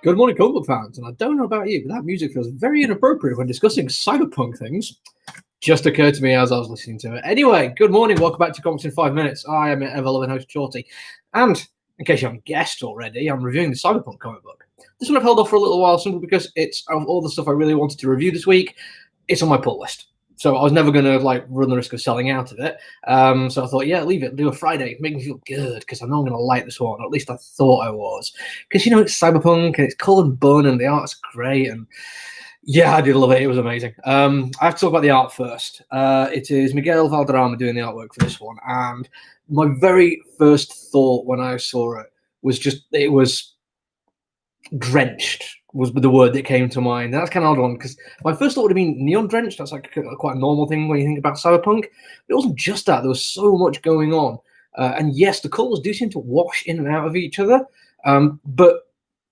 Good morning, comic book fans. And I don't know about you, but that music feels very inappropriate when discussing cyberpunk things. Just occurred to me as I was listening to it. Anyway, good morning. Welcome back to Comics in 5 Minutes. I am your ever-loving host, Shorty. And in case you haven't guessed already, I'm reviewing the Cyberpunk comic book. This one I've held off for a little while simply because it's, of all the stuff I really wanted to review this week, it's on my pull list. So I was never going to run the risk of selling out of it. So I thought, yeah, leave it. Do a Friday. Make me feel good because I know I'm going to like this one. Or at least I thought I was. Because, it's Cyberpunk and it's cool and fun and the art's great. And yeah, I did love it. It was amazing. I have to talk about the art first. It is Miguel Valderrama doing the artwork for this one. And my very first thought when I saw it was it was drenched. Was the word that came to mind. That's kind of odd one because my first thought would have been neon drenched. That's quite a normal thing when you think about cyberpunk. But it wasn't just that. There was so much going on. And yes, the colours do seem to wash in and out of each other. But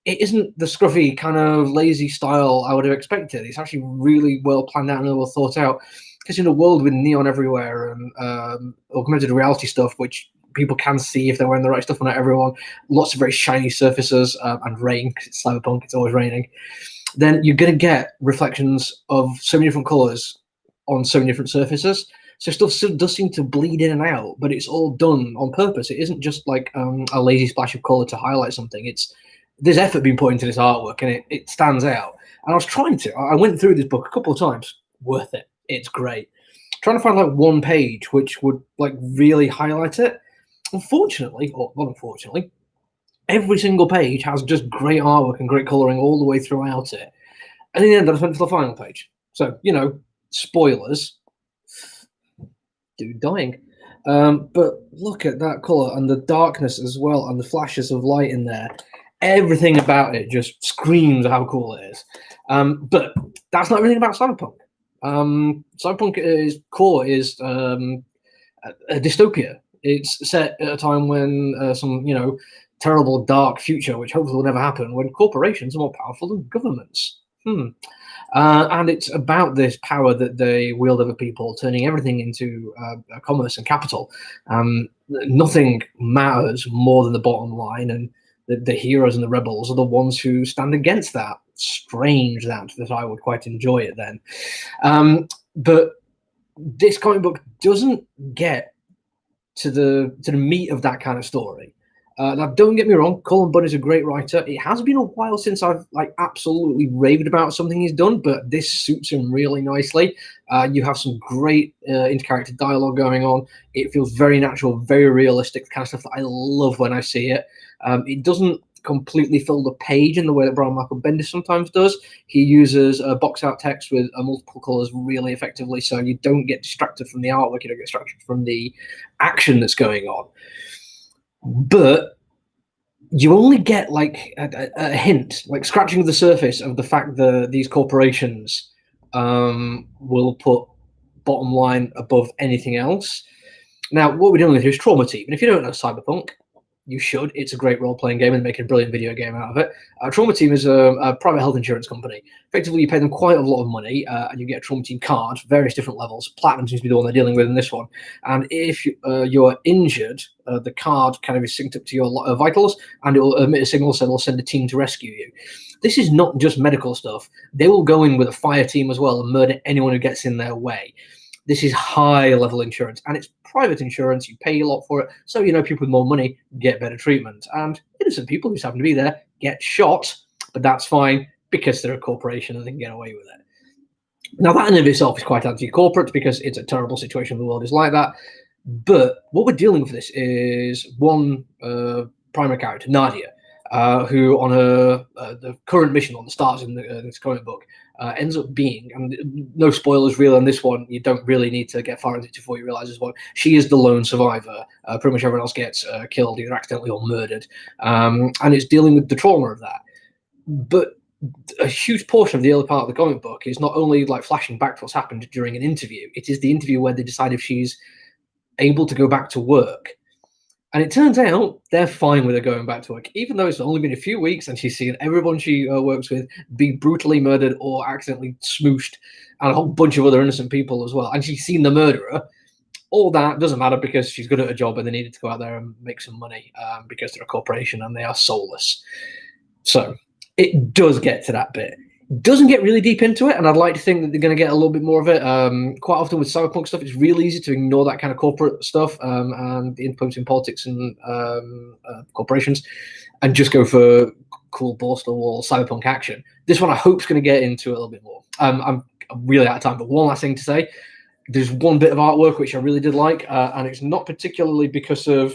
it isn't the scruffy kind of lazy style I would have expected. It's actually really well planned out and well thought out. Because in a world with neon everywhere and augmented reality stuff, which people can see if they're wearing the right stuff, but not everyone. Lots of very shiny surfaces and rain, because it's cyberpunk, it's always raining. Then you're going to get reflections of so many different colours on so many different surfaces. So stuff does seem to bleed in and out, but it's all done on purpose. It isn't just like a lazy splash of colour to highlight something. There's effort being put into this artwork, and it stands out. And I was trying to. I went through this book a couple of times. Worth it. It's great. Trying to find one page which would really highlight it. Unfortunately, or not unfortunately, every single page has just great artwork and great colouring all the way throughout it. And in the end, I just went to the final page. So, spoilers. Dude dying. But look at that colour and the darkness as well and the flashes of light in there. Everything about it just screams how cool it is. But that's not everything about Cyberpunk. Cyberpunk core is a dystopia. It's set at a time when some, terrible dark future, which hopefully will never happen, when corporations are more powerful than governments. And it's about this power that they wield over people, turning everything into commerce and capital. Nothing matters more than the bottom line, and the heroes and the rebels are the ones who stand against that. Strange that I would quite enjoy it then. But this comic book doesn't get to the meat of that kind of story. Now, don't get me wrong, Cullen Bunn is a great writer. It has been a while since I've absolutely raved about something he's done, but this suits him really nicely. You have some great inter-character dialogue going on. It feels very natural, very realistic, the kind of stuff that I love when I see it. It doesn't completely fill the page in the way that Brian Michael Bendis sometimes does. He uses box out text with multiple colors really effectively, so you don't get distracted from the artwork, you don't get distracted from the action that's going on. But you only get a hint, scratching of the surface of the fact that these corporations will put bottom line above anything else. Now, what we're dealing with here is Trauma Team, and if you don't know Cyberpunk, you should. It's a great role-playing game and making a brilliant video game out of it. Trauma Team is a private health insurance company. Effectively, you pay them quite a lot of money and you get a Trauma Team card, various different levels. Platinum seems to be the one they're dealing with in this one. And if you're injured, the card kind of is synced up to your vitals and it will emit a signal, so they'll send a team to rescue you. This is not just medical stuff. They will go in with a fire team as well and murder anyone who gets in their way. This is high-level insurance, and it's private insurance. You pay a lot for it, so people with more money get better treatment. And innocent people who just happen to be there get shot, but that's fine because they're a corporation and they can get away with it. Now, that in and of itself is quite anti-corporate because it's a terrible situation. The world is like that. But what we're dealing with this is one primary character, Nadia, who on the current mission on the start in this comic book ends up being, and no spoilers really on this one, you don't really need to get far into it before you realize this one, she is the lone survivor. Pretty much everyone else gets killed, either accidentally or murdered. And it's dealing with the trauma of that. But a huge portion of the early part of the comic book is not only flashing back to what's happened during an interview, it is the interview where they decide if she's able to go back to work. And it turns out they're fine with her going back to work, even though it's only been a few weeks and she's seen everyone she works with be brutally murdered or accidentally smooshed, and a whole bunch of other innocent people as well. And she's seen the murderer. All that doesn't matter because she's good at her job and they needed to go out there and make some money because they're a corporation and they are soulless. So It does get to that bit. Doesn't get really deep into it, and I'd like to think that they're going to get a little bit more of it. Quite often with cyberpunk stuff, it's really easy to ignore that kind of corporate stuff and the influence in politics and corporations, and just go for cool balls to the wall cyberpunk action. This one I hope is going to get into it a little bit more. I'm really out of time, but one last thing to say. There's one bit of artwork which I really did like, and it's not particularly because of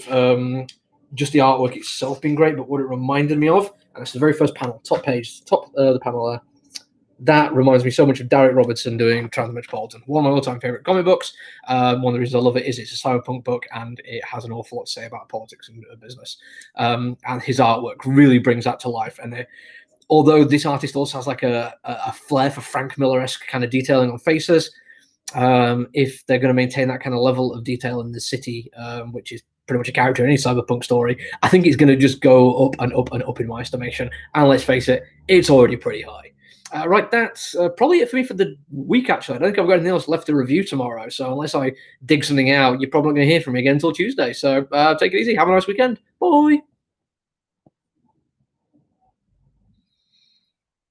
just the artwork itself being great, but what it reminded me of. And it's the very first panel, top page, the panel there. That reminds me so much of Derek Robertson doing Transmetropolitan, one of my all-time favorite comic books. One of the reasons I love it is it's a cyberpunk book and it has an awful lot to say about politics and business. And his artwork really brings that to life. And although this artist also has like a flair for Frank Miller-esque kind of detailing on faces, if they're going to maintain that kind of level of detail in the city, which is pretty much a character in any cyberpunk story, I think it's going to just go up and up and up in my estimation. And let's face it, it's already pretty high. Right, that's probably it for me for the week, actually. I don't think I've got anything else left to review tomorrow, so unless I dig something out, you're probably not going to hear from me again until Tuesday. So take it easy. Have a nice weekend. Bye.